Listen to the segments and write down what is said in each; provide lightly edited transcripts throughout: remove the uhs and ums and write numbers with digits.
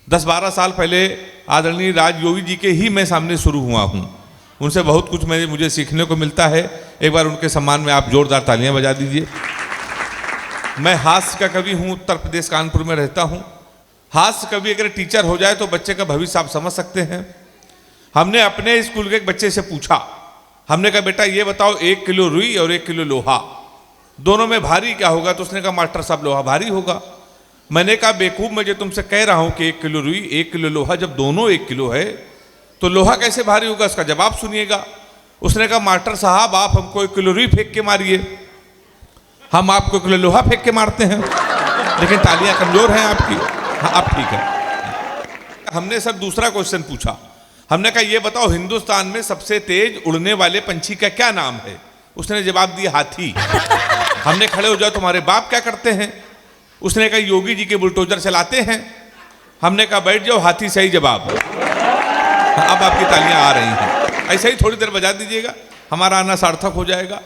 10-12 साल पहले आदरणीय राजयोगी जी के ही मैं सामने शुरू हुआ हूँ। उनसे बहुत कुछ मुझे सीखने को मिलता है। एक बार उनके सम्मान में आप जोरदार तालियां बजा दीजिए। मैं हास्य का कवि हूँ, उत्तर प्रदेश कानपुर में रहता हूँ। हास्य कवि अगर टीचर हो जाए तो बच्चे का भविष्य आप समझ सकते हैं। हमने अपने स्कूल के एक बच्चे से पूछा, हमने कहा बेटा ये बताओ 1 किलो रुई और 1 किलो लोहा दोनों में भारी क्या होगा? तो उसने कहा मास्टर साहब लोहा भारी होगा। मैंने कहा बेवकूफ, मैं जो तुमसे कह रहा हूं कि 1 किलो रुई 1 किलो लोहा, जब दोनों 1 किलो है तो लोहा कैसे भारी होगा? इसका जवाब सुनिएगा। उसने कहा मास्टर साहब आप हमको 1 किलो रुई फेंक के मारिए, हम आपको 1 किलो लोहा फेंक के मारते हैं। लेकिन तालियां कमजोर हैं आपकी। हाँ अब ठीक है। हमने सर दूसरा क्वेश्चन पूछा, हमने कहा ये बताओ हिंदुस्तान में सबसे तेज उड़ने वाले पंछी का क्या नाम है? उसने जवाब दिया हाथी। हमने खड़े हो जाओ तुम्हारे बाप क्या करते हैं? उसने कहा योगी जी के बुलडोजर चलाते हैं। हमने कहा बैठ जाओ, हाथी सही जवाब। अब आपकी तालियां आ रही हैं। ऐसे ही थोड़ी देर बजा दीजिएगा, हमारा आना सार्थक हो जाएगा।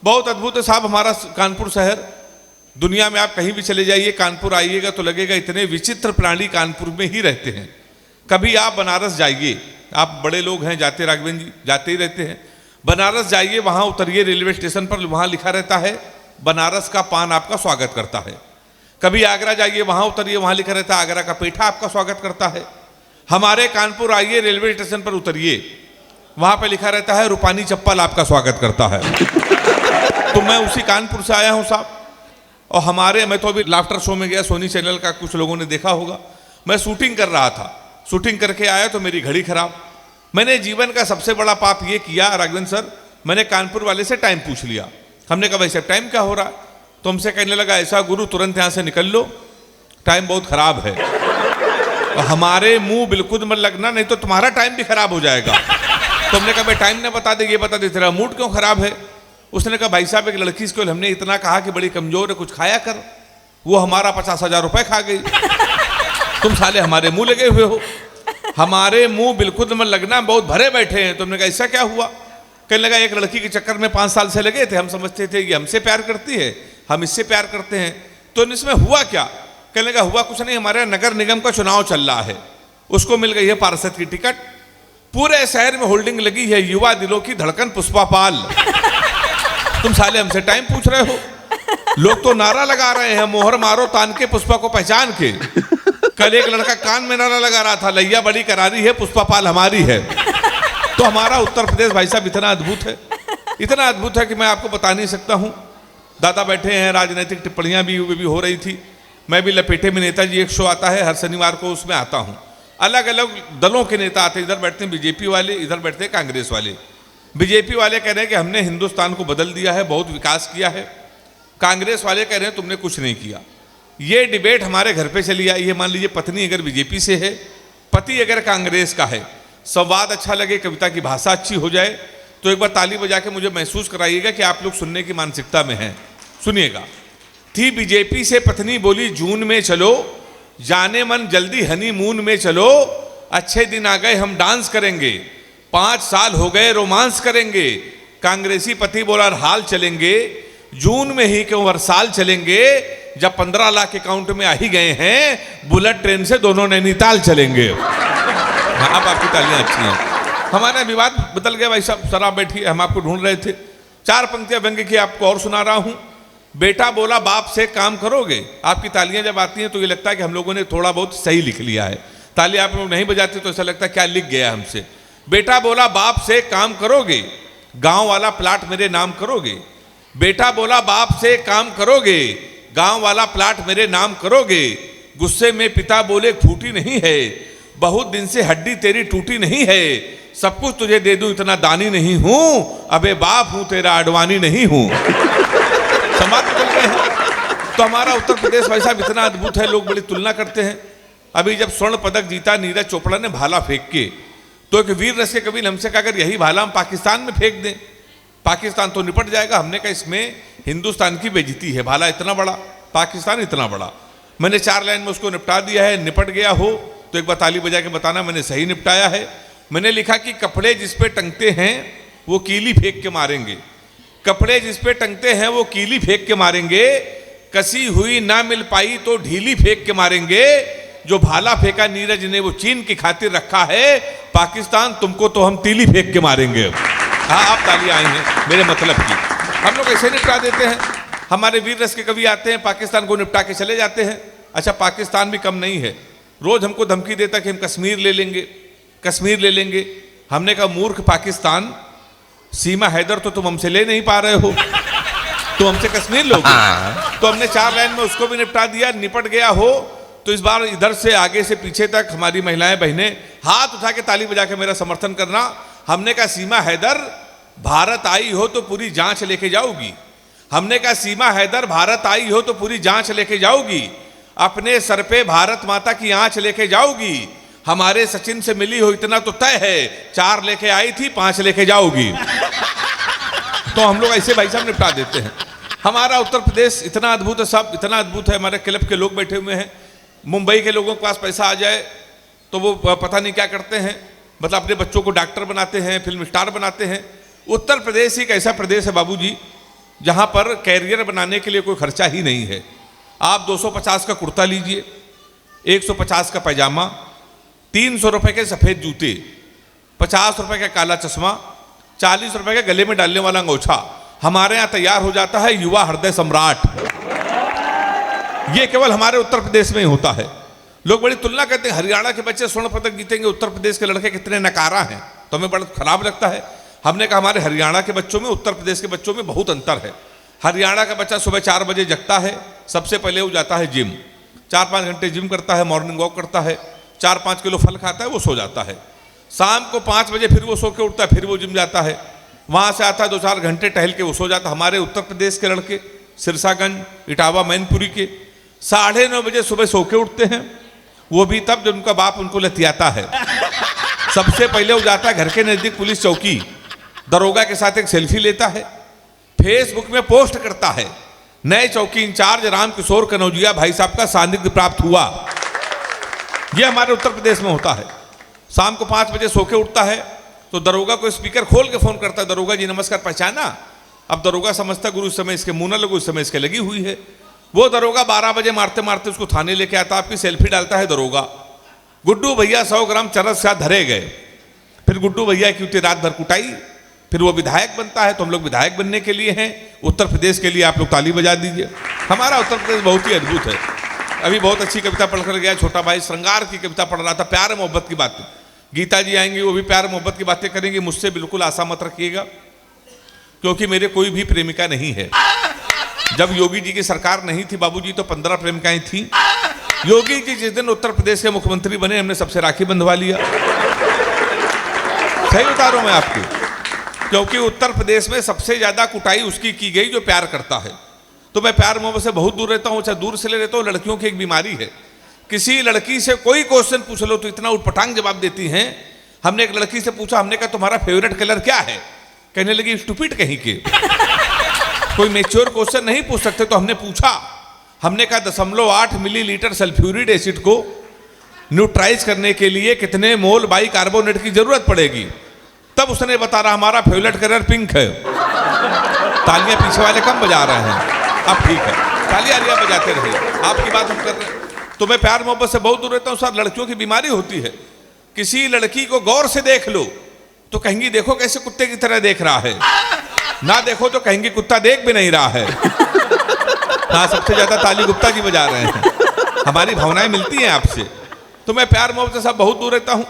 बहुत अद्भुत है साहब हमारा कानपुर शहर। दुनिया में आप कहीं भी चले जाइए, कानपुर आइएगा तो लगेगा इतने विचित्र प्राणी कानपुर में ही रहते हैं। कभी आप बनारस जाइए, आप बड़े लोग हैं, जाते राघवेंद्र जी जाते ही रहते हैं। बनारस जाइए, वहाँ उतरिए रेलवे स्टेशन पर, वहाँ लिखा रहता है बनारस का पान आपका स्वागत करता है। कभी आगरा जाइए, वहाँ उतरिए, वहाँ लिखा रहता है आगरा का पेठा आपका स्वागत करता है। हमारे कानपुर आइए, रेलवे स्टेशन पर उतरिए, वहाँ पे लिखा रहता है रूपानी चप्पल आपका स्वागत करता है। तो मैं उसी कानपुर से आया हूँ साहब। और मैं तो अभी लाफ्टर शो में गया, सोनी चैनल का, कुछ लोगों ने देखा होगा। मैं शूटिंग कर रहा था, शूटिंग करके आया तो मेरी घड़ी खराब। मैंने जीवन का सबसे बड़ा पाप ये किया राघवेंद्र सर, मैंने कानपुर वाले से टाइम पूछ लिया। हमने कहा भाई साहब टाइम क्या हो रहा है? तो हमसे कहने लगा ऐसा गुरु तुरंत यहाँ से निकल लो, टाइम बहुत खराब है। और हमारे मुंह बिल्कुल मत लगना, नहीं तो तुम्हारा टाइम भी खराब हो जाएगा। तो हमने कहा भाई टाइम ना बता दे, ये बता दे तेरा मूड क्यों खराब है? उसने कहा भाई साहब एक लड़की इसको हमने इतना कहा कि बड़ी कमजोर है, कुछ खाया कर, वो हमारा 50,000 रुपए खा गई। तुम साले हमारे मुंह लगे हुए हो। हमारे मुंह बिल्कुल मत लगना, बहुत भरे बैठे हैं। तुमने कहा ऐसा क्या हुआ? कहने लगा एक लड़की के चक्कर में 5 साल से लगे थे, हम समझते थे कि हमसे प्यार करती है, हम इससे प्यार करते हैं। तो इसमें हुआ क्या? कहने लगा हुआ कुछ नहीं, हमारे नगर निगम का चुनाव चल रहा है, उसको मिल गई है पार्षद की टिकट। पूरे शहर में होल्डिंग लगी है युवा दिलों की धड़कन पुष्पा पाल। तुम साले हमसे टाइम पूछ रहे हो? लोग तो नारा लगा रहे हैं मोहर मारो तान के पुष्पा को पहचान के। कल एक लड़का कान में नारा लगा रहा था लैया बड़ी करारी है, पुष्पा पाल हमारी है। तो हमारा उत्तर प्रदेश भाई साहब इतना अद्भुत है, इतना अद्भुत है कि मैं आपको बता नहीं सकता हूँ। दादा बैठे हैं, राजनीतिक टिप्पणियाँ भी हो रही थी। मैं भी लपेटे में नेताजी एक शो आता है हर शनिवार को, उसमें आता हूँ। अलग अलग दलों के नेता आते हैं, इधर बैठते हैं बीजेपी वाले, इधर बैठते हैं कांग्रेस वाले। बीजेपी वाले कह रहे हैं कि हमने हिंदुस्तान को बदल दिया है, बहुत विकास किया है। कांग्रेस वाले कह रहे हैं तुमने कुछ नहीं किया। ये डिबेट हमारे घर पे चली आई है। मान लीजिए पत्नी अगर बीजेपी से है, पति अगर कांग्रेस का है, संवाद अच्छा लगे, कविता की भाषा अच्छी हो जाए, तो एक बार ताली बजा के मुझे महसूस कराइएगा कि आप लोग सुनने की मानसिकता में हैं। सुनिएगा। थी बीजेपी से पत्नी बोली जून में चलो, जाने मन जल्दी हनीमून में चलो, अच्छे दिन आ गए हम डांस करेंगे, 5 साल हो गए रोमांस करेंगे। कांग्रेसी पति बोला हाल चलेंगे, जून में ही क्यों हर साल चलेंगे, जब 15 लाख अकाउंट में आ ही गए हैं, बुलेट ट्रेन से दोनों नैनीताल चलेंगे। हाँ अब आपकी तालियां अच्छी हैं। हमारा विवाद बदल गया भाई साहब। सर आप बैठिए, हम आपको ढूंढ रहे थे। 4 पंक्तियां व्यंग्य की आपको और सुना रहा हूं। बेटा बोला बाप से काम करोगे। आपकी तालियां जब आती हैं तो ये लगता है कि हम लोगों ने थोड़ा बहुत सही लिख लिया है। ताली आप लोग नहीं बजाते तो ऐसा लगता है क्या लिख गया हमसे। बेटा बोला बाप से काम करोगे, गांव वाला प्लाट मेरे नाम करोगे। बेटा बोला बाप से काम करोगे, गांव वाला प्लाट मेरे नाम करोगे। गुस्से में पिता बोले फूटी नहीं है, बहुत दिन से हड्डी तेरी टूटी नहीं है, सब कुछ तुझे दे दूं इतना दानी नहीं हूं, अबे बाप हूं तेरा अडवाणी नहीं हूं। समाज बदल गए हैं। तो हमारा उत्तर प्रदेश भाई साहब इतना अद्भुत है, लोग बड़ी तुलना करते हैं। अभी जब स्वर्ण पदक जीता नीरज चोपड़ा ने भाला फेंक के, तो एक वीर रस के कवि ने हमसे कहा अगर यही भाला हम पाकिस्तान में फेंक दें, पाकिस्तान तो निपट जाएगा। हमने कहा इसमें हिंदुस्तान की बेइज्जती है, भाला इतना बड़ा, पाकिस्तान इतना बड़ा। मैंने 4 लाइन में उसको निपटा दिया है। निपट गया हो तो एक बार ताली बजा के बताना मैंने सही निपटाया है। मैंने लिखा कि कपड़े जिस पे टंगते हैं वो कीली फेंक के मारेंगे, कपड़े जिस पे टंगते हैं वो कीली फेंक के मारेंगे, कसी हुई ना मिल पाई तो ढीली फेंक के मारेंगे, जो भाला फेंका नीरज ने वो चीन की खातिर रखा है, पाकिस्तान तुमको तो हम तीली फेंक के मारेंगे। हाँ, आप तालियां आई हैं मेरे मतलब की। हम लोग ऐसे निपटा देते हैं। हमारे वीर रस के कवि आते हैं, पाकिस्तान को निपटा के चले जाते हैं। अच्छा, पाकिस्तान भी कम नहीं है, रोज हमको धमकी देता कि हम कश्मीर ले लेंगे, कश्मीर ले लेंगे। हमने कहा मूर्ख पाकिस्तान, सीमा हैदर तो तुम हमसे ले नहीं पा रहे हो, तो हमसे कश्मीर लोगे। तो हमने 4 लाइन में उसको भी निपटा दिया, निपट गया हो। तो इस बार इधर से आगे से पीछे तक हमारी महिलाएं बहनें हाथ उठा के ताली बजा के मेरा समर्थन करना। हमने कहा सीमा हैदर भारत आई हो तो पूरी जांच लेके जाओगी। हमने कहा सीमा हैदर भारत आई हो तो पूरी जांच लेके जाओगी, अपने सर पे भारत माता की आंच लेके जाओगी। हमारे सचिन से मिली हो इतना तो तय है, 4 लेके आई थी 5 लेके जाओगी। तो हम लोग ऐसे भाई साहब निपटा देते हैं। हमारा उत्तर प्रदेश इतना अद्भुत है, सब इतना अद्भुत है। हमारे क्लब के लोग बैठे हुए हैं, मुंबई के लोगों के पास पैसा आ जाए तो वो पता नहीं क्या करते हैं, मतलब अपने बच्चों को डॉक्टर बनाते हैं, फिल्म स्टार बनाते हैं। उत्तर प्रदेश एक ऐसा प्रदेश है बाबूजी जहां पर कैरियर बनाने के लिए कोई खर्चा ही नहीं है। आप 250 का कुर्ता लीजिए, 150 का पैजामा, 300 रुपए के सफ़ेद जूते, 50 रुपए का काला चश्मा, 40 रुपए के गले में डालने वाला अंगोछा, हमारे यहाँ तैयार हो जाता है युवा हृदय सम्राट। ये केवल हमारे उत्तर प्रदेश में ही होता है। लोग बड़ी तुलना करते हैं, हरियाणा के बच्चे स्वर्ण पदक जीतेंगे, उत्तर प्रदेश के लड़के कितने नकारा हैं, तो हमें बड़ा खराब लगता है। हमने कहा हमारे हरियाणा के बच्चों में उत्तर प्रदेश के बच्चों में बहुत अंतर है। हरियाणा का बच्चा सुबह 4 बजे जगता है, सबसे पहले वो जाता है जिम, 4-5 घंटे जिम करता है, मॉर्निंग वॉक करता है, 4-5 किलो फल खाता है, वो सो जाता है। शाम को 5 बजे फिर वो सो के उठता है, फिर वो जिम जाता है, वहाँ से आता है 2-4 घंटे टहल के वो सो जाता है। हमारे उत्तर प्रदेश के लड़के सिरसागंज, इटावा, मैनपुरी के 9:30 बजे सुबह सो के उठते हैं, वो भी तब जब उनका बाप उनको लतियाता है। सबसे पहले वो जाता है घर के नज़दीक पुलिस चौकी, दरोगा के साथ एक सेल्फी लेता है, फेसबुक में पोस्ट करता है, नए चौकी इंचार्ज रामकिशोर कनौजिया भाई साहब का सानिध्य प्राप्त हुआ। ये हमारे उत्तर प्रदेश में होता है। शाम को 5 बजे सो के उठता है तो दरोगा को स्पीकर खोल के फोन करता है, दरोगा जी नमस्कार, पहचाना? अब दरोगा समझता गुरु इस समय इसके मुंह न लगो, इस समय इसके लगी हुई है। वो दरोगा 12 बजे मारते मारते उसको थाने लेके आता, आपकी सेल्फी डालता है दरोगा, गुड्डू भैया 100 ग्राम चरस साथ धरे गए। फिर गुड्डू भैया की उतनी रात भर कुटाई, फिर वो विधायक बनता है। तो हम लोग विधायक बनने के लिए हैं, उत्तर प्रदेश के लिए आप लोग ताली बजा दीजिए। हमारा उत्तर प्रदेश बहुत ही अद्भुत है। अभी बहुत अच्छी कविता पढ़कर गया छोटा भाई, श्रृंगार की कविता पढ़ रहा था, प्यार मोहब्बत की बातें। गीता जी आएंगी, वो भी प्यार मोहब्बत की बातें करेंगे। मुझसे बिल्कुल आशा मत रखिएगा, क्योंकि मेरे कोई भी प्रेमिका नहीं है। जब योगी जी की सरकार नहीं थी बाबूजी, तो 15 प्रेमिकाएं थी। योगी जी जिस दिन उत्तर प्रदेश के मुख्यमंत्री बने, हमने सबसे राखी बंधवा लिया। सही बता रहा हूं मैं आपको, क्योंकि उत्तर प्रदेश में सबसे ज्यादा कुटाई उसकी की गई जो प्यार करता है। तो मैं प्यार मोहब्बत से बहुत दूर रहता हूं, चाहे दूर से ले रहता हूं। लड़कियों की एक बीमारी है, किसी लड़की से कोई क्वेश्चन पूछ लो तो इतना उटपटांग जवाब देती हैं। हमने एक लड़की से पूछा, हमने कहा तुम्हारा फेवरेट कलर क्या है? कहने लगी स्टूपिड कहीं के, कोई मेच्योर क्वेश्चन नहीं पूछ सकते। तो हमने पूछा, हमने कहा 0.8 मिलीलीटर सल्फ्यूरिक एसिड को न्यूट्राइज करने के लिए कितने मोल बाइकार्बोनेट की जरूरत पड़ेगी? तब उसने बता रहा हमारा फेवरेट कलर पिंक है। तालियां पीछे वाले कम बजा रहे हैं, अब ठीक है, तालियां बजाते रहिए, आपकी बात हम कर रहे हैं। तो मैं प्यार मोहब्बत से बहुत दूर रहता हूँ। साथ लड़कियों की बीमारी होती है, किसी लड़की को गौर से देख लो तो कहेंगी देखो कैसे कुत्ते की तरह देख रहा है, ना देखो तो कहेंगी कुत्ता देख भी नहीं रहा है। हाँ, सबसे ज्यादा ताली गुप्ता जी बजा रहे हैं। हमारी भावनाएं मिलती हैं आपसे। तो मैं प्यार मोहब्बत से सब बहुत दूर रहता हूँ।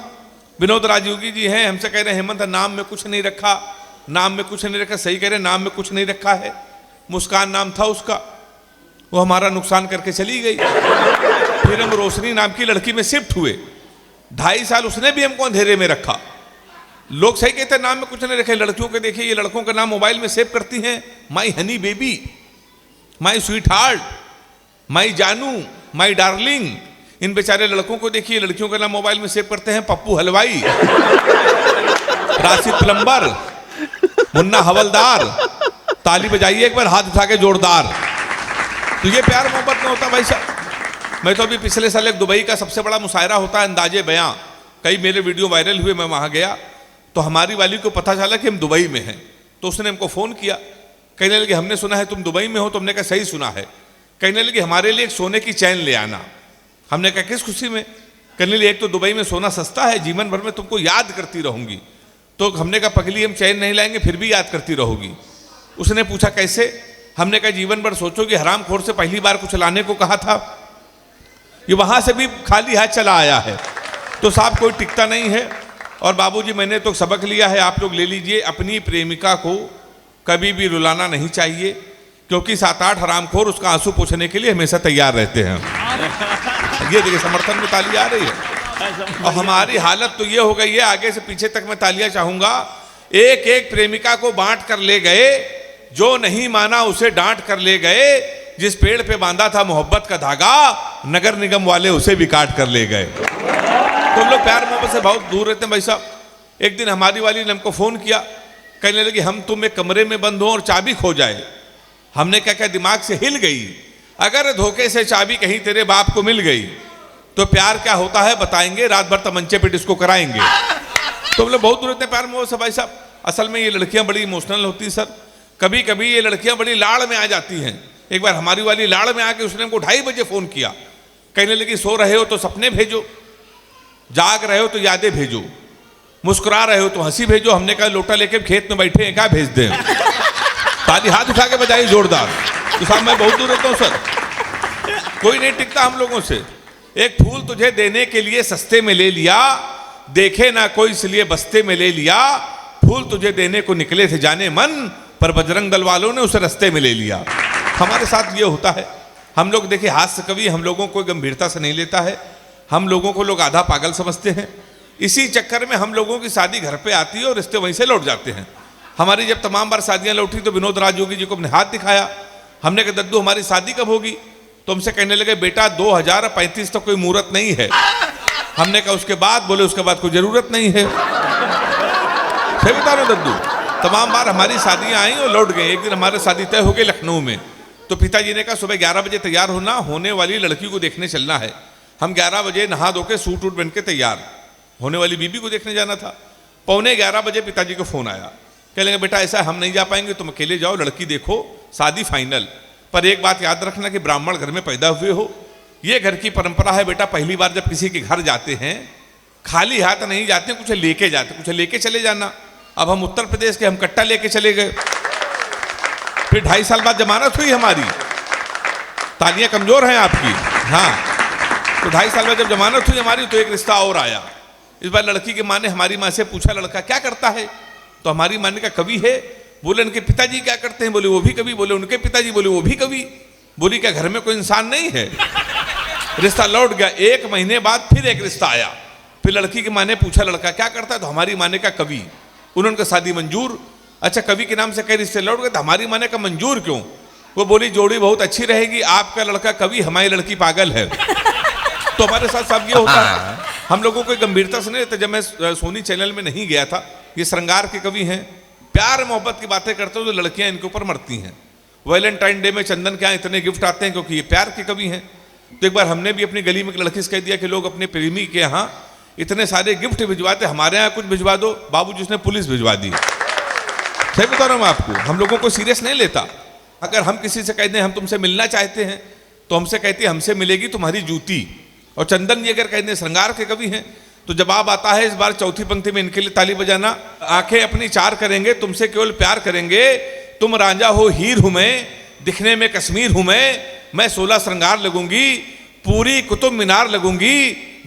विनोद राजयोगी जी हैं, हमसे कह रहे हैं हेमंत नाम में कुछ नहीं रखा, नाम में कुछ नहीं रखा। सही कह रहे, नाम में कुछ नहीं रखा है। मुस्कान नाम था उसका, वो हमारा नुकसान करके चली गई। फिर हम रोशनी नाम की लड़की में शिफ्ट हुए, 2.5 साल उसने भी हमको अंधेरे में रखा। लोग सही कहते हैं नाम में कुछ नहीं रखे। लड़कियों के देखिए, ये लड़कों का नाम मोबाइल में सेव करती हैं, my honey baby, my sweetheart, my janu, my darling. इन बेचारे लड़कों को देखिए, लड़कियों का नाम मोबाइल में सेव करते हैं, पप्पू हलवाई, राशिद प्लम्बर, मुन्ना हवलदार। ताली बजाइए एक बार हाथ उठा के जोरदार। तो ये प्यार मोहब्बत में होता भाई साहब। मैं तो अभी पिछले साल एक दुबई का सबसे बड़ा मुशायरा होता है अंदाजे बयां, कई मेरे वीडियो वायरल हुए, मैं वहाँ गया तो हमारी वाली को पता चला कि हम दुबई में हैं। तो उसने हमको फ़ोन किया, कहने लगे हमने सुना है तुम दुबई में हो। तो हमने कहा सही सुना है। कहने लगे हमारे लिए एक सोने की चैन ले आना। हमने कहा किस खुशी में? कहने लगी एक तो दुबई में सोना सस्ता है, जीवन भर में तुमको याद करती रहूंगी। तो हमने कहा पगली हम चैन नहीं लाएंगे फिर भी याद करती रहोगी। उसने पूछा कैसे? हमने कहा जीवन भर सोचोगे हरामखोर से पहली बार कुछ लाने को कहा था, ये वहां से भी खाली हाथ चला आया है। तो साहब कोई टिकता नहीं है। और बाबूजी मैंने तो सबक लिया है, आप लोग ले लीजिए, अपनी प्रेमिका को कभी भी रुलाना नहीं चाहिए, क्योंकि 7-8 हरामखोर उसका आंसू पोंछने के लिए हमेशा तैयार रहते हैं। ये देखिए समर्थन में ताली आ रही है। और हमारी हालत तो ये हो गई है, आगे से पीछे तक मैं तालियां चाहूंगा। एक एक प्रेमिका को बांट कर ले गए, जो नहीं माना उसे डांट कर ले गए, जिस पेड़ पे बांधा था मोहब्बत का धागा नगर निगम वाले उसे भी काट कर ले गए। तो हम लोग प्यार मोहब्बत से बहुत दूर रहते हैं भाई साहब। एक दिन हमारी वाली ने हमको फोन किया, कहने लगी हम तुम एक कमरे में बंद हो और चाबी खो जाए। हमने क्या दिमाग से हिल गई, अगर धोखे से चाबी कहीं तेरे बाप को मिल गई तो प्यार क्या होता है बताएंगे, रात भर तमंचे पे डिस्को कराएंगे। तो हम लोग बहुत दूर रहते हैं प्यार मोहब्बत से भाई साहब। असल में ये लड़कियां बड़ी इमोशनल होती है सर, कभी कभी ये लड़कियां बड़ी लाड़ में आ जाती हैं। एक बार हमारी वाली लाड़ में आके उसने हमको 2:30 बजे फोन किया, कहने लगी सो रहे हो तो सपने भेजो, जाग रहे हो तो यादें भेजो, मुस्कुरा रहे हो तो हंसी भेजो। हमने कहा लोटा लेके खेत में बैठे हैं क्या भेज दें? ताली हाथ उठा के बजाई जोरदार। तो साहब मैं बहुत दूर रहता हूँ सर, कोई नहीं टिकता हम लोगों से। एक फूल तुझे देने के लिए सस्ते में ले लिया, देखे ना कोई इसलिए बस्ते में ले लिया। फूल तुझे देने को निकले थे जाने मन, पर बजरंग दल वालों ने उसे रास्ते में ले लिया। हमारे साथ ये होता है। हम लोग देखिए हास्य कवि हम लोगों को गंभीरता से नहीं लेता है, हम लोगों को लोग आधा पागल समझते हैं। इसी चक्कर में हम लोगों की शादी घर पे आती है और रिश्ते वहीं से लौट जाते हैं। हमारी जब तमाम बार शादियां लौटी तो विनोद राज योगी जी को अपने हाथ दिखाया। हमने कहा दद्दू हमारी शादी कब होगी? तो हमसे कहने लगे बेटा 2035 तक कोई मुहूर्त नहीं है। हमने कहा उसके बाद? बोले उसके बाद कोई जरूरत नहीं है। सही बता रहे दद्दू, तमाम बार हमारी शादियां आई और लौट गए। एक दिन हमारी शादी तय हो गई लखनऊ में, तो पिताजी ने कहा सुबह 11 बजे तैयार होना, होने वाली लड़की को देखने चलना है। हम 11 बजे नहा धो के सूट वूट बन के तैयार, होने वाली बीबी को देखने जाना था। 11:15 बजे पिताजी को फोन आया, कह लेंगे बेटा ऐसा हम नहीं जा पाएंगे, तुम अकेले जाओ, लड़की देखो, शादी फाइनल। पर एक बात याद रखना कि ब्राह्मण घर में पैदा हुए हो, ये घर की परंपरा है बेटा, पहली बार जब किसी के घर जाते हैं खाली हाथ नहीं जाते, कुछ लेके जाते, कुछ लेके चले जाना। अब हम उत्तर प्रदेश के, हम कट्टा लेके चले गए। फिर 2.5 साल बाद जमानत हुई हमारी। तालियां कमजोर हैं आपकी, हाँ। तो 2.5 साल बाद जब जमानत हुई हमारी तो एक रिश्ता और आया। इस बार लड़की के माँ ने हमारी माँ से पूछा लड़का क्या करता है? तो हमारी माँ ने कहा कवि है। बोले उनके पिताजी क्या करते हैं? बोले वो भी कवि। बोले उनके पिताजी? बोले वो भी कवि। बोली क्या घर में कोई इंसान नहीं है? रिश्ता लौट गया। 1 महीने बाद फिर एक रिश्ता आया। फिर लड़की की माँ ने पूछा लड़का क्या करता है? तो हमारी माँ ने कहा कवि। उन्होंने कहा शादी मंजूर। अच्छा कवि के नाम से कई रिश्ते लौट गए। तो हमारी माँ ने कहा मंजूर क्यों? वो बोली जोड़ी बहुत अच्छी रहेगी, आपका लड़का कवि, हमारी लड़की पागल है। तो हमारे साथ सब ये होता है, हम लोगों को गंभीरता से नहीं लेते। जब मैं सोनी चैनल में नहीं गया था, ये श्रृंगार के कवि हैं, प्यार मोहब्बत की बातें करते हो तो लड़कियां इनके ऊपर मरती हैं। वैलेंटाइन डे में चंदन के यहाँ इतने गिफ्ट आते हैं क्योंकि ये प्यार के कवि हैं। तो एक बार हमने भी अपनी गली में एक लड़की से कह दिया कि लोग अपने प्रेमी के यहाँ इतने सारे गिफ्ट भिजवाते, हमारे यहाँ कुछ भिजवा दो। बाबूजी उसने पुलिस भिजवा दी। सही बता रहा हूँ आपको, हम लोगों को सीरियस नहीं लेता। अगर हम किसी से कहते हैं हम तुमसे मिलना चाहते हैं तो हमसे कहती है हमसे मिलेगी तुम्हारी जूती। और चंदन जी अगर कहते हैं श्रृंगार के कवि हैं तो जवाब आता है इस बार चौथी पंक्ति में इनके लिए ताली बजाना। आंखें अपनी 4 करेंगे, तुमसे केवल प्यार करेंगे, तुम रांझा हो हीर हूं मैं, दिखने में कश्मीर हूं मैं 16 श्रृंगार लगूंगी, पूरी कुतुब मीनार लगूंगी,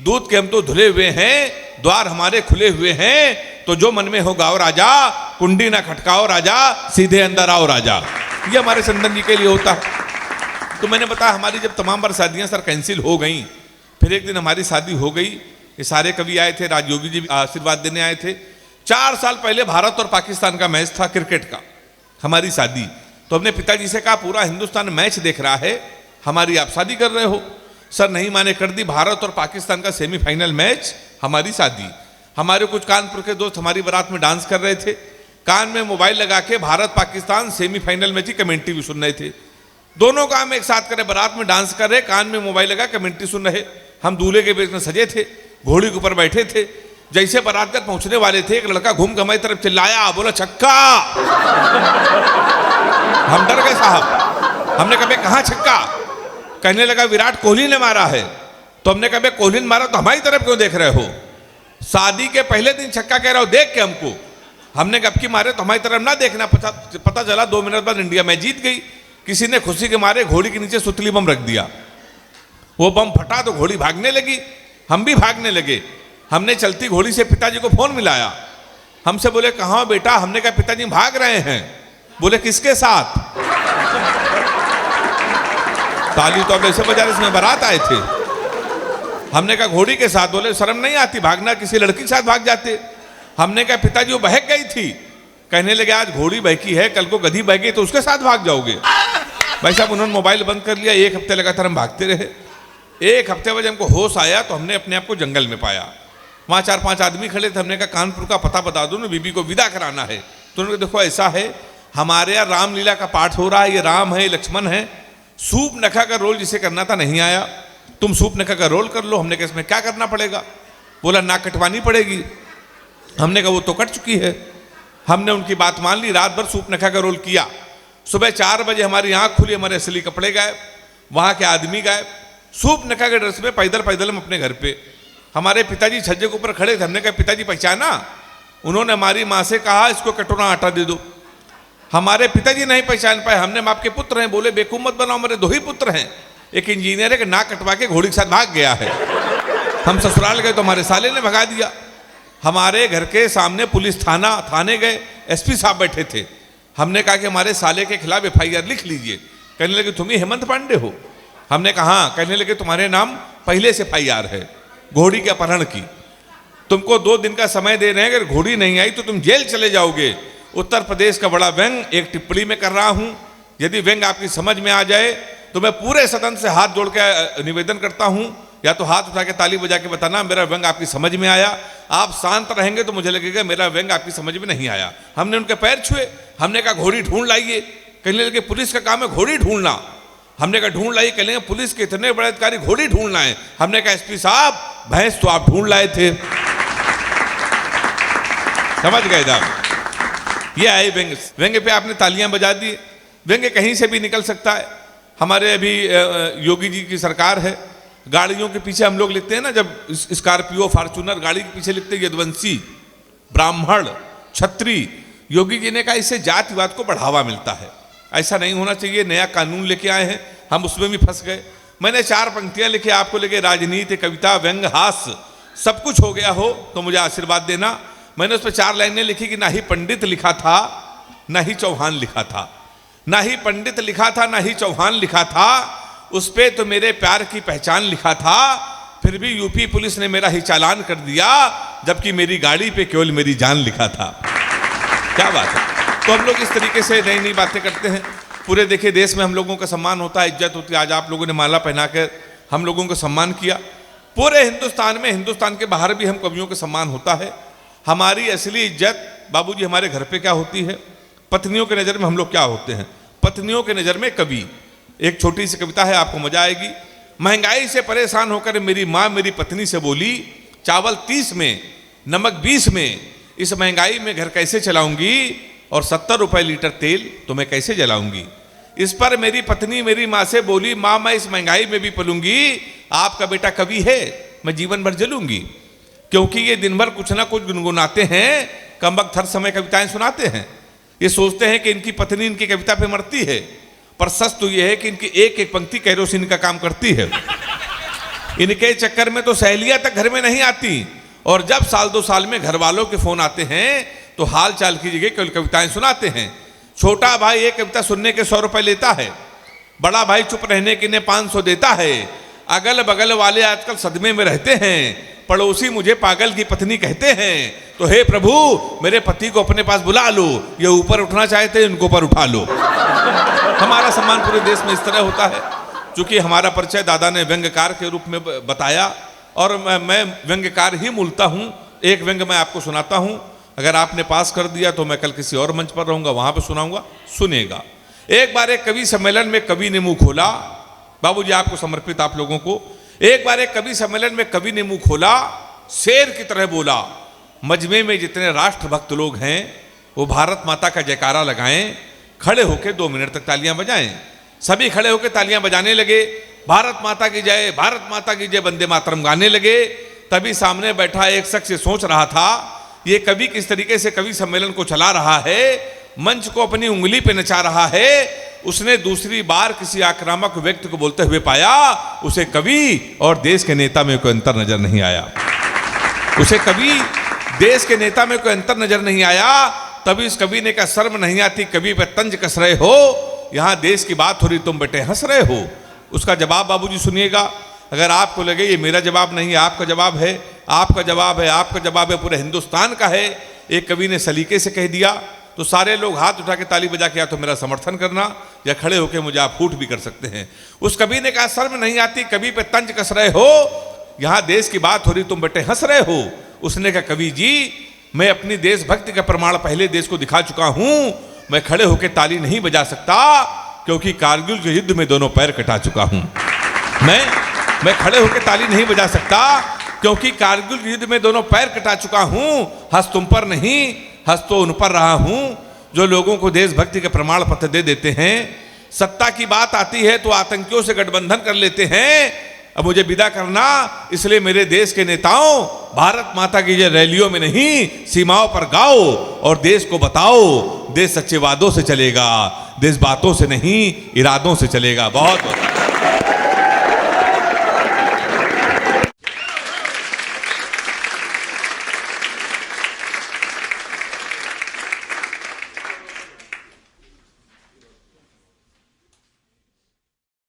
दूध के हम तो धुले हुए हैं, द्वार हमारे खुले हुए हैं, तो जो मन में हो गाओ राजा, कुंडी ना खटकाओ राजा, सीधे अंदर आओ राजा। ये हमारे चंदन जी के लिए होता है। तो मैंने बताया हमारी जब तमाम बार शादियां सर कैंसिल हो गई, फिर एक दिन हमारी शादी हो गई। ये सारे कवि आए थे, राज योगी जी भी आशीर्वाद देने आए थे। 4 साल पहले भारत और पाकिस्तान का मैच था क्रिकेट का, हमारी शादी। तो हमने पिताजी से कहा पूरा हिंदुस्तान मैच देख रहा है, हमारी आप शादी कर रहे हो? सर नहीं माने, कर दी। भारत और पाकिस्तान का सेमीफाइनल मैच, हमारी शादी। हमारे कुछ कानपुर के दोस्त हमारी बारात में डांस कर रहे थे, कान में मोबाइल लगा के भारत पाकिस्तान सेमीफाइनल मैच की कमेंट्री भी सुन रहे थे। दोनों काम एक साथ करे, बारात में डांस कर रहे, कान में मोबाइल लगा कमेंट्री सुन रहे। हम दूल्हे के बेच में सजे थे, घोड़ी के ऊपर बैठे थे। जैसे बारात तक पहुंचने वाले थे, एक लड़का घूम के हमारी तरफ चिल्लाया, बोला छक्का। हम डर गए साहब। हमने कहा कहाँ छक्का? कहने लगा विराट कोहली ने मारा है। तो हमने कहा, भाई कोहली ने मारा तो हमारी तरफ क्यों देख रहे हो? शादी के पहले दिन छक्का कह रहा हो देख के हमको। हमने कब की मारे तो हमारी तरफ ना देखना। पता चला 2 मिनट बाद इंडिया मैच जीत गई। किसी ने खुशी के मारे घोड़ी के नीचे सुतली बम रख दिया। वो बम फटा तो घोड़ी भागने लगी, हम भी भागने लगे। हमने चलती घोड़ी से पिताजी को फोन मिलाया। हमसे बोले, कहाँ हो बेटा? हमने कहा, पिताजी भाग रहे हैं। बोले, किसके साथ? ताली तो अब ऐसे बजा रहे इसमें बारात आए थे। हमने कहा, घोड़ी के साथ। बोले, शर्म नहीं आती भागना? किसी लड़की के साथ भाग जाते। हमने कहा, पिताजी वो बहक गई थी। कहने लगे, आज घोड़ी बहकी है, कल को गधी बह गई तो उसके साथ भाग जाओगे। भाई साहब, उन्होंने मोबाइल बंद कर लिया। 1 हफ्ते लगातार हम भागते रहे। 1 हफ्ते बाद हमको होश आया तो हमने अपने आप को जंगल में पाया। वहाँ 4-5 आदमी खड़े थे। हमने कहा, कानपुर का पता बता दो ना, बीबी को विदा कराना है। तो उन्होंने, देखो ऐसा है, हमारे यहाँ रामलीला का पाठ हो रहा है, ये राम है, लक्ष्मण है, सूप नखा का रोल जिसे करना था नहीं आया, तुम सूप नखा का रोल कर लो। हमने कहा, इसमें क्या करना पड़ेगा? बोला, नाक कटवानी पड़ेगी। हमने कहा, वो तो कट चुकी है। हमने उनकी बात मान ली। रात भर सूप नखा का रोल किया। सुबह 4 बजे हमारी आँख खुली, हमारे असली कपड़े गायब, वहाँ के आदमी गायब। सूप नखा के ड्रेस में पैदल पैदल हम अपने घर पे। हमारे पिताजी छज्जे के ऊपर खड़े थे। हमने कहा, पिताजी पहचाना? उन्होंने हमारी माँ से कहा, इसको कटोरा आटा दे दो। हमारे पिताजी नहीं पहचान पाए। हमने, हम आपके पुत्र हैं। बोले, बेवकूफ मत बनाओ, मेरे 2 ही पुत्र हैं। एक इंजीनियर है कि नाक कटवा के घोड़ी के साथ भाग गया है। हम ससुराल गए तो हमारे साले ने भगा दिया। हमारे घर के सामने पुलिस थाने गए, एसपी साहब बैठे थे। हमने कहा कि हमारे साले के खिलाफ FIR लिख लीजिए। कहने लगे, तुम ही हेमंत पांडे हो? हमने कहा, हाँ। कहने लगे, तुम्हारे नाम पहले से FIR है घोड़ी के अपहरण की। तुमको 2 दिन का समय दे रहे हैं, अगर घोड़ी नहीं आई तो तुम जेल चले जाओगे। उत्तर प्रदेश का बड़ा व्यंग एक टिप्पणी में कर रहा हूं। यदि व्यंग आपकी समझ में आ जाए तो मैं पूरे सदन से हाथ जोड़ के निवेदन करता हूं, या तो हाथ उठा के ताली बजा के बताना मेरा व्यंग आपकी समझ में आया। आप शांत रहेंगे तो मुझे लगेगा मेरा व्यंग आपकी समझ में नहीं आया। हमने उनके पैर छुए। हमने कहा, घोड़ी ढूंढ लाइए। कहने लगे, पुलिस का काम है घोड़ी ढूंढना। हमने कहा, ढूंढ लाइए। कहने लगे, पुलिस के इतने बड़े अधिकारी घोड़ी ढूंढना है। हमने कहा, एसपी साहब, भैंस तो आप ढूंढ लाए थे। समझ गए साहब? ये आए व्यंग। व्यंग पे आपने तालियां बजा दी। व्यंग कहीं से भी निकल सकता है। हमारे अभी योगी जी की सरकार है, गाड़ियों के पीछे हम लोग लिखते हैं ना, जब स्कॉर्पियो, फॉर्च्यूनर गाड़ी के पीछे लिखते हैं यदुवंशी, ब्राह्मण, क्षत्रिय। योगी जी ने कहा, इससे जातिवाद को बढ़ावा मिलता है, ऐसा नहीं होना चाहिए। नया कानून लेके आए हैं, हम उसमें भी फंस गए। मैंने 4 पंक्तियां लिखी, आपको लगे राजनीति, कविता, व्यंग, हास्य सब कुछ हो गया हो तो मुझे आशीर्वाद देना। मैंने उस पर 4 लाइनें लिखी कि ना ही पंडित लिखा था, ना ही चौहान लिखा था। ना ही पंडित लिखा था, ना ही चौहान लिखा था, उस पे तो मेरे प्यार की पहचान लिखा था। फिर भी यूपी पुलिस ने मेरा ही चालान कर दिया, जबकि मेरी गाड़ी पे केवल मेरी जान लिखा था। क्या बात है? तो हम लोग इस तरीके से नई नई बातें करते हैं। पूरे देखिए देश में हम लोगों का सम्मान होता है, इज्जत होती है। आज आप लोगों ने माला पहना कर हम लोगों को सम्मान किया। पूरे हिंदुस्तान में, हिंदुस्तान के बाहर भी हम कवियों का सम्मान होता है। हमारी असली इज्जत बाबूजी हमारे घर पे क्या होती है, पत्नियों के नज़र में हम लोग क्या होते हैं। पत्नियों के नज़र में कवि। एक छोटी सी कविता है, आपको मजा आएगी। महंगाई से परेशान होकर मेरी माँ मेरी पत्नी से बोली, चावल 30 में, नमक 20 में, इस महंगाई में घर कैसे चलाऊंगी, और 70 रुपए लीटर तेल तो मैं कैसे जलाऊंगी। इस पर मेरी पत्नी मेरी माँ से बोली, माँ मैं इस महंगाई में भी पलूंगी, आपका बेटा कवि है, मैं जीवन भर जलूंगी। क्योंकि ये दिन भर कुछ ना कुछ गुनगुनाते हैं, कमबख्त हर समय कविताएं सुनाते हैं। ये सोचते हैं कि इनकी पत्नी इनकी कविता पे मरती है, पर सच तो ये है कि इनकी एक एक पंक्ति केरोसिन का काम करती है। इनके चक्कर में तो सहेलियां तक घर में नहीं आती, और जब साल 2 साल में घर वालों के फोन आते हैं तो हाल चाल की जगह केवल कविताएं सुनाते हैं। छोटा भाई एक कविता सुनने के 100 रुपए लेता है, बड़ा भाई चुप रहने के लिए 500 देता है। अगल बगल वाले आजकल सदमे में रहते हैं, पड़ोसी मुझे पागल की पत्नी कहते हैं। तो हे प्रभु मेरे पति को अपने पास बुला लो, ये ऊपर उठना चाहते हैं इनको ऊपर उठा लो। हमारा सम्मान पूरे देश में इस तरह होता है। चूंकि हमारा परिचय दादा ने व्यंग्यकार के रूप में बताया, और मैं व्यंग्यकार ही मूलता हूँ। एक व्यंग्य मैं आपको सुनाता हूँ, अगर आपने पास कर दिया तो मैं कल किसी और मंच पर रहूँगा, वहाँ पर सुनाऊँगा, सुनेगा। एक बार एक कवि सम्मेलन में कवि ने मुँह खोला, बाबूजी आपको समर्पित आप लोगों को। एक बार एक कवि सम्मेलन में कवि ने मुँह खोला, शेर की तरह बोला, मजमे में जितने राष्ट्रभक्त लोग हैं वो भारत माता का जयकारा लगाएं, खड़े होकर 2 मिनट तक तालियां बजाएं। सभी खड़े होकर तालियां बजाने लगे, भारत माता की जय, भारत माता की जय, वंदे मातरम गाने लगे। तभी सामने बैठा एक शख्स ये सोच रहा था, ये कवि किस तरीके से कवि सम्मेलन को चला रहा है, मंच को अपनी उंगली पे नचा रहा है। उसने दूसरी बार किसी आक्रामक व्यक्ति को बोलते हुए पाया, उसे कवि और देश के नेता में कोई अंतर नजर नहीं आया। उसे कवि, देश के नेता में कोई अंतर नजर नहीं आया। तभी इस कवि ने कहा, शर्म नहीं आती, कवि पे तंज कस रहे हो, यहां देश की बात हो रही, तुम बेटे हंस रहे हो। उसका जवाब बाबूजी सुनिएगा, अगर आपको लगे ये मेरा जवाब नहीं है, आपका जवाब है, आपका जवाब है, आपका जवाब है, पूरे हिंदुस्तान का है। एक कवि ने सलीके से कह दिया तो सारे लोग हाथ उठा के ताली बजा के या तो मेरा समर्थन करना या खड़े होकर मुझे आप फूट भी कर सकते हैं। उस कवि ने कहा, शर्म नहीं आती, कवि पे तंज कस रहे हो, यहां देश की बात हो रही, तुम बेटे हंस रहे हो। उसने कहा, कवि जी मैं अपनी देशभक्ति का प्रमाण पहले देश को दिखा चुका हूं, मैं खड़े होकर ताली नहीं बजा सकता क्योंकि कारगिल के युद्ध में दोनों पैर कटा चुका हूं। मैं खड़े होकर ताली नहीं बजा सकता क्योंकि कारगिल के युद्ध में दोनों पैर कटा चुका हूं। हंस तुम पर नहीं, हंस तो उन पर रहा हूं जो लोगों को देशभक्ति के प्रमाण पत्र दे देते हैं। सत्ता की बात आती है तो आतंकियों से गठबंधन कर लेते हैं। अब मुझे विदा करना, इसलिए मेरे देश के नेताओं, भारत माता की जय रैलियों में नहीं, सीमाओं पर गाओ और देश को बताओ, देश सच्चे वादों से चलेगा, देश बातों से नहीं इरादों से चलेगा। बहुत बहुत